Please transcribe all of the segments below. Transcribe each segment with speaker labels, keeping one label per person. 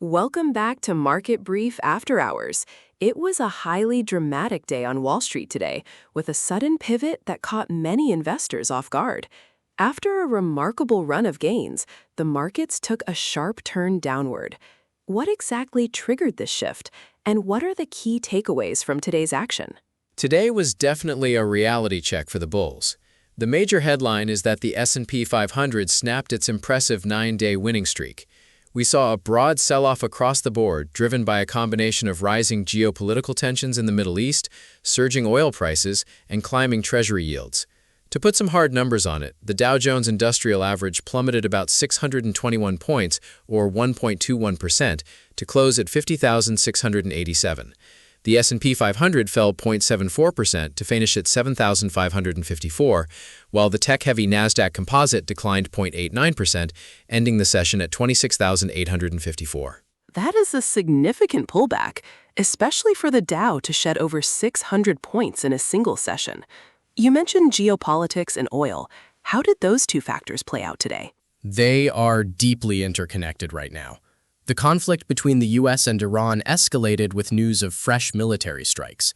Speaker 1: Welcome back to Market Brief After Hours. It was a highly dramatic day on Wall Street today, with a sudden pivot that caught many investors off guard. After a remarkable run of gains, the markets took a sharp turn downward. What exactly triggered this shift, and what are the key takeaways from today's action?
Speaker 2: Today was definitely a reality check for the bulls. The major headline is that the S&P 500 snapped its impressive 9-day winning streak. We saw a broad sell-off across the board, driven by a combination of rising geopolitical tensions in the Middle East, surging oil prices, and climbing Treasury yields. To put some hard numbers on it, the Dow Jones Industrial Average plummeted about 621 points, or 1.21%, to close at 50,687. The S&P 500 fell 0.74% to finish at 7,554, while the tech-heavy Nasdaq Composite declined 0.89%, ending the session at 26,854.
Speaker 1: That is a significant pullback, especially for the Dow to shed over 600 points in a single session. You mentioned geopolitics and oil. How did those two factors play out today?
Speaker 3: They are deeply interconnected right now. The conflict between the U.S. and Iran escalated with news of fresh military strikes.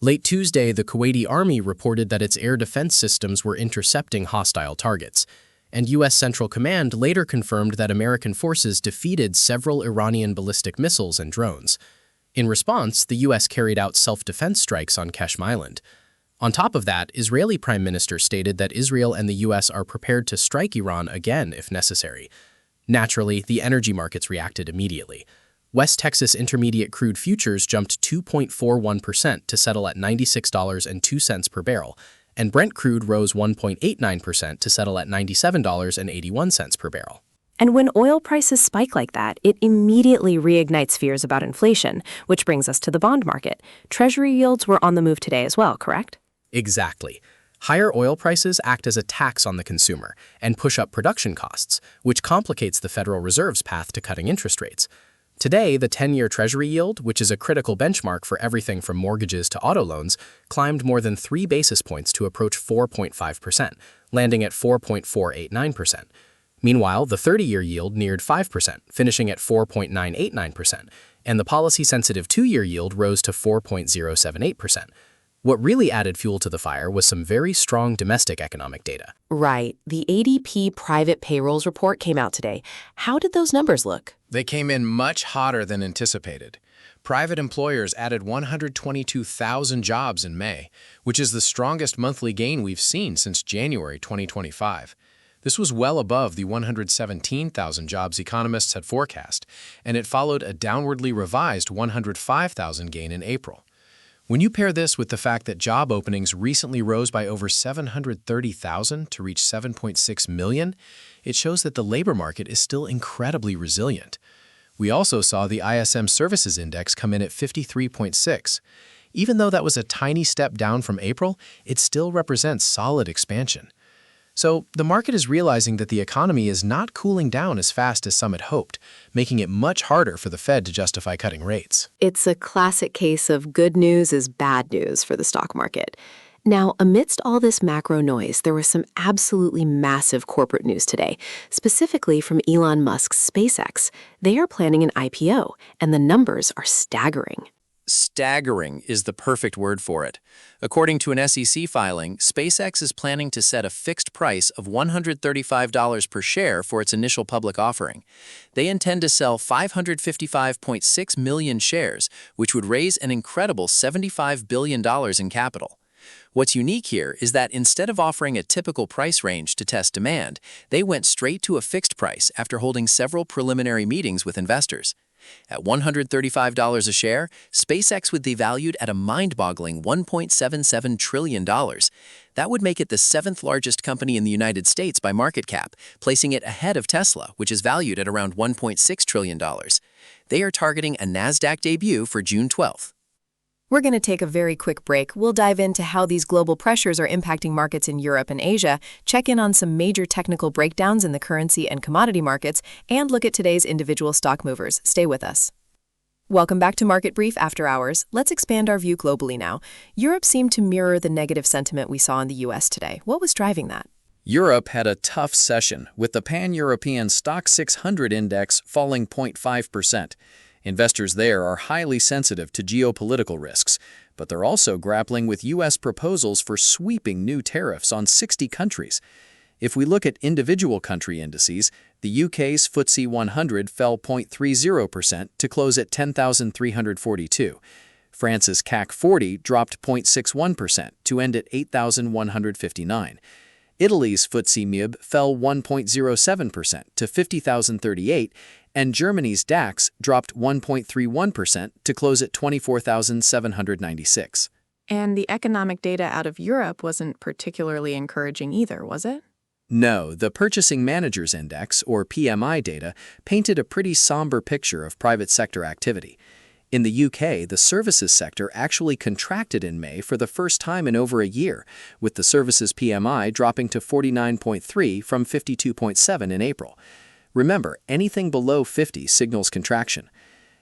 Speaker 3: Late Tuesday, the Kuwaiti army reported that its air defense systems were intercepting hostile targets, and U.S. Central Command later confirmed that American forces defeated several Iranian ballistic missiles and drones. In response, the U.S. carried out self-defense strikes on Qeshm Island. On top of that, Israeli Prime Minister stated that Israel and the U.S. are prepared to strike Iran again if necessary. Naturally, the energy markets reacted immediately. West Texas Intermediate crude futures jumped 2.41% to settle at $96.02 per barrel, and Brent crude rose 1.89% to settle at $97.81 per barrel.
Speaker 4: And when oil prices spike like that, it immediately reignites fears about inflation, which brings us to the bond market. Treasury yields were on the move today as well, correct?
Speaker 3: Exactly. Higher oil prices act as a tax on the consumer and push up production costs, which complicates the Federal Reserve's path to cutting interest rates. Today, the 10-year Treasury yield, which is a critical benchmark for everything from mortgages to auto loans, climbed more than 3 basis points to approach 4.5%, landing at 4.489%. Meanwhile, the 30-year yield neared 5%, finishing at 4.989%, and the policy-sensitive 2-year yield rose to 4.078%. What really added fuel to the fire was some very strong domestic economic data.
Speaker 1: Right. The ADP private payrolls report came out today. How did those numbers look?
Speaker 2: They came in much hotter than anticipated. Private employers added 122,000 jobs in May, which is the strongest monthly gain we've seen since January 2025. This was well above the 117,000 jobs economists had forecast, and it followed a downwardly revised 105,000 gain in April. When you pair this with the fact that job openings recently rose by over 730,000 to reach 7.6 million, it shows that the labor market is still incredibly resilient. We also saw the ISM Services Index come in at 53.6. Even though that was a tiny step down from April, it still represents solid expansion. So the market is realizing that the economy is not cooling down as fast as some had hoped, making it much harder for the Fed to justify cutting rates.
Speaker 4: It's a classic case of good news is bad news for the stock market. Now, amidst all this macro noise, there was some absolutely massive corporate news today, specifically from Elon Musk's SpaceX. They are planning an IPO, and the numbers are staggering.
Speaker 5: Staggering is the perfect word for it. According to an SEC filing, SpaceX is planning to set a fixed price of $135 per share for its initial public offering. They intend to sell 555.6 million shares, which would raise an incredible $75 billion in capital. What's unique here is that instead of offering a typical price range to test demand, they went straight to a fixed price after holding several preliminary meetings with investors. At $135 a share, SpaceX would be valued at a mind-boggling $1.77 trillion. That would make it the 7th largest company in the United States by market cap, placing it ahead of Tesla, which is valued at around $1.6 trillion. They are targeting a Nasdaq debut for June 12th.
Speaker 4: We're going to take a very quick break. We'll dive into how these global pressures are impacting markets in Europe and Asia, check in on some major technical breakdowns in the currency and commodity markets, and look at today's individual stock movers. Stay with us. Welcome back to Market Brief After Hours. Let's expand our view globally now. Europe seemed to mirror the negative sentiment we saw in the U.S. today. What was driving that?
Speaker 6: Europe had a tough session, with the Pan-European Stock 600 index falling 0.5%. Investors there are highly sensitive to geopolitical risks, but they're also grappling with U.S. proposals for sweeping new tariffs on 60 countries. If we look at individual country indices, the UK's FTSE 100 fell 0.30% to close at 10,342. France's CAC 40 dropped 0.61% to end at 8,159. Italy's FTSE MIB fell 1.07% to 50,038, and Germany's DAX dropped 1.31% to close at 24,796.
Speaker 7: And the economic data out of Europe wasn't particularly encouraging either, was it?
Speaker 6: No, the Purchasing Managers Index, or PMI data, painted a pretty somber picture of private sector activity. In the UK, the services sector actually contracted in May for the first time in over a year, with the services PMI dropping to 49.3 from 52.7 in April. Remember, anything below 50 signals contraction.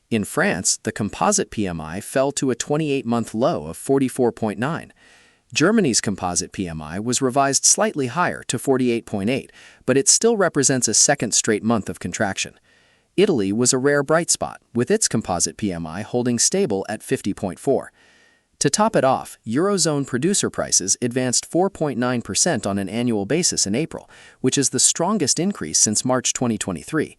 Speaker 6: In France, the composite PMI fell to a 28-month low of 44.9. Germany's composite PMI was revised slightly higher to 48.8, but it still represents a second straight month of contraction. Italy was a rare bright spot, with its composite PMI holding stable at 50.4. To top it off, Eurozone producer prices advanced 4.9% on an annual basis in April, which is the strongest increase since March 2023.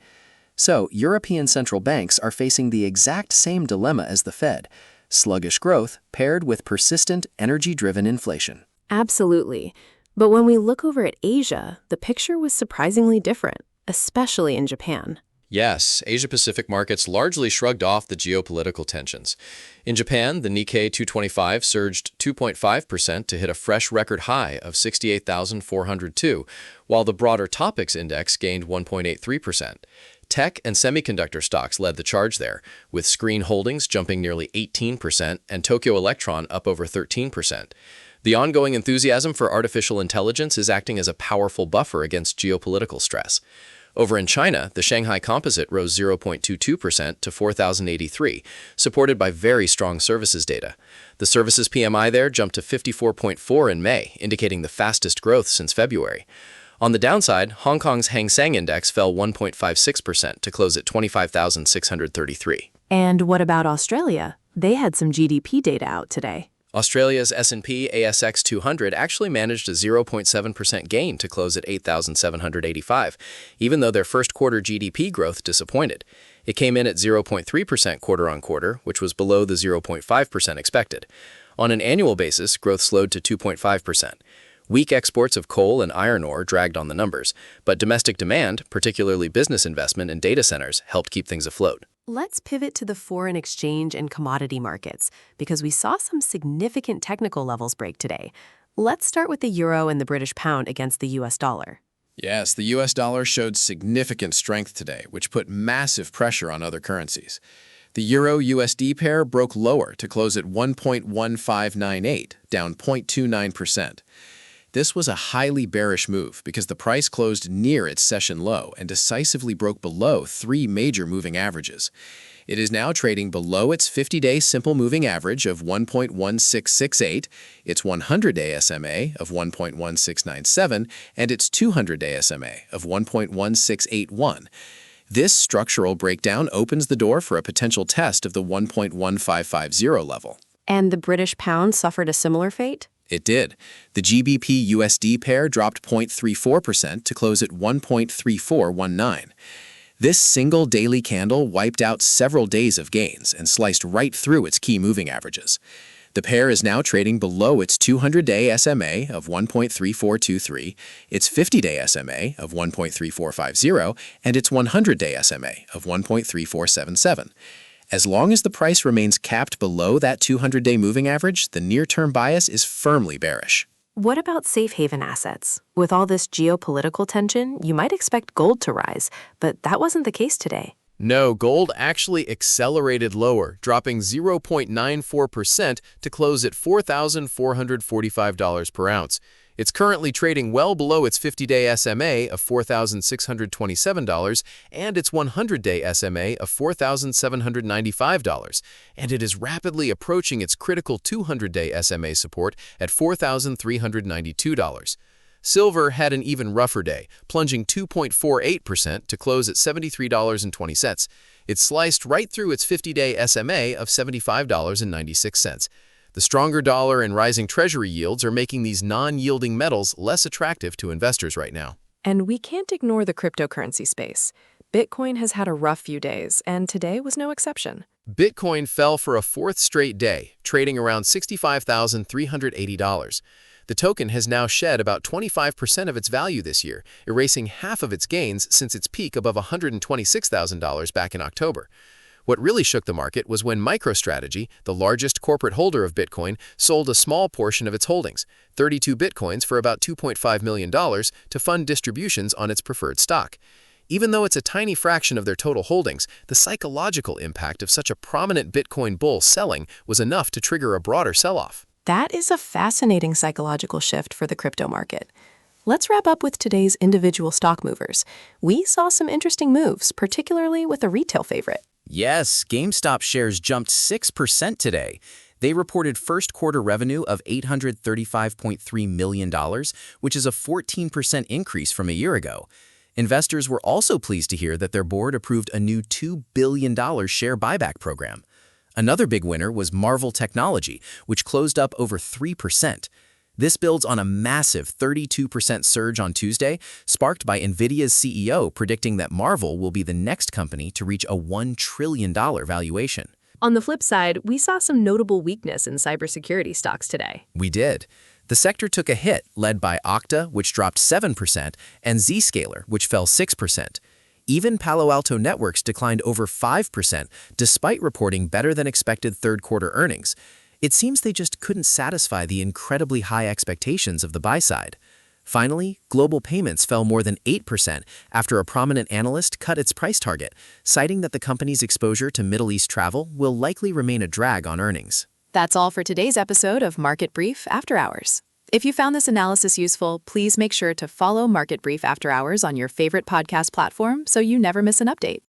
Speaker 6: So, European central banks are facing the exact same dilemma as the Fed: sluggish growth paired with persistent energy-driven inflation.
Speaker 4: Absolutely. But when we look over at Asia, the picture was surprisingly different, especially in Japan.
Speaker 5: Yes, Asia-Pacific markets largely shrugged off the geopolitical tensions. In Japan, the Nikkei 225 surged 2.5% to hit a fresh record high of 68,402, while the broader Topics index gained 1.83%. Tech and semiconductor stocks led the charge there, with Screen Holdings jumping nearly 18% and Tokyo Electron up over 13%. The ongoing enthusiasm for artificial intelligence is acting as a powerful buffer against geopolitical stress. Over in China, the Shanghai Composite rose 0.22% to 4,083, supported by very strong services data. The services PMI there jumped to 54.4 in May, indicating the fastest growth since February. On the downside, Hong Kong's Hang Seng Index fell 1.56% to close at 25,633.
Speaker 4: And what about Australia? They had some GDP data out today.
Speaker 5: Australia's S&P ASX 200 actually managed a 0.7% gain to close at 8,785, even though their first quarter GDP growth disappointed. It came in at 0.3% quarter-on-quarter, which was below the 0.5% expected. On an annual basis, growth slowed to 2.5%. Weak exports of coal and iron ore dragged on the numbers, but domestic demand, particularly business investment in data centers, helped keep things afloat.
Speaker 1: Let's pivot to the foreign exchange and commodity markets, because we saw some significant technical levels break today. Let's start with the euro and the British pound against the U.S. dollar.
Speaker 2: Yes, the U.S. dollar showed significant strength today, which put massive pressure on other currencies. The Euro-USD pair broke lower to close at 1.1598, down 0.29%. This was a highly bearish move because the price closed near its session low and decisively broke below three major moving averages. It is now trading below its 50-day simple moving average of 1.1668, its 100-day SMA of 1.1697, and its 200-day SMA of 1.1681. This structural breakdown opens the door for a potential test of the 1.1550 level.
Speaker 1: And the British pound suffered a similar fate?
Speaker 2: It did. The GBP-USD pair dropped 0.34% to close at 1.3419. This single daily candle wiped out several days of gains and sliced right through its key moving averages. The pair is now trading below its 200-day SMA of 1.3423, its 50-day SMA of 1.3450, and its 100-day SMA of 1.3477. As long as the price remains capped below that 200-day moving average, the near-term bias is firmly bearish.
Speaker 1: What about safe haven assets? With all this geopolitical tension, you might expect gold to rise, but that wasn't the case today.
Speaker 3: No, gold actually accelerated lower, dropping 0.94% to close at $4,445 per ounce. It's currently trading well below its 50-day SMA of $4,627 and its 100-day SMA of $4,795, and it is rapidly approaching its critical 200-day SMA support at $4,392.
Speaker 8: Silver had an even rougher day, plunging 2.48% to close at $73.20. It sliced right through its 50-day SMA of $75.96. The stronger dollar and rising Treasury yields are making these non-yielding metals less attractive to investors right now.
Speaker 7: And we can't ignore the cryptocurrency space. Bitcoin has had a rough few days, and today was no exception.
Speaker 8: Bitcoin fell for a fourth straight day, trading around $65,380. The token has now shed about 25% of its value this year, erasing half of its gains since its peak above $126,000 back in October. What really shook the market was when MicroStrategy, the largest corporate holder of Bitcoin, sold a small portion of its holdings, 32 Bitcoins for about $2.5 million, to fund distributions on its preferred stock. Even though it's a tiny fraction of their total holdings, the psychological impact of such a prominent Bitcoin bull selling was enough to trigger a broader sell-off.
Speaker 4: That is a fascinating psychological shift for the crypto market. Let's wrap up with today's individual stock movers. We saw some interesting moves, particularly with a retail favorite.
Speaker 5: Yes, GameStop shares jumped 6% today. They reported first-quarter revenue of $835.3 million, which is a 14% increase from a year ago. Investors were also pleased to hear that their board approved a new $2 billion share buyback program. Another big winner was Marvell Technology, which closed up over 3%. This builds on a massive 32% surge on Tuesday, sparked by NVIDIA's CEO predicting that Marvell will be the next company to reach a $1 trillion valuation.
Speaker 1: On the flip side, we saw some notable weakness in cybersecurity stocks today.
Speaker 5: We did. The sector took a hit, led by Okta, which dropped 7%, and Zscaler, which fell 6%. Even Palo Alto Networks declined over 5%, despite reporting better-than-expected third-quarter earnings. It seems they just couldn't satisfy the incredibly high expectations of the buy side. Finally, Global Payments fell more than 8% after a prominent analyst cut its price target, citing that the company's exposure to Middle East travel will likely remain a drag on earnings.
Speaker 4: That's all for today's episode of Market Brief After Hours. If you found this analysis useful, please make sure to follow Market Brief After Hours on your favorite podcast platform so you never miss an update.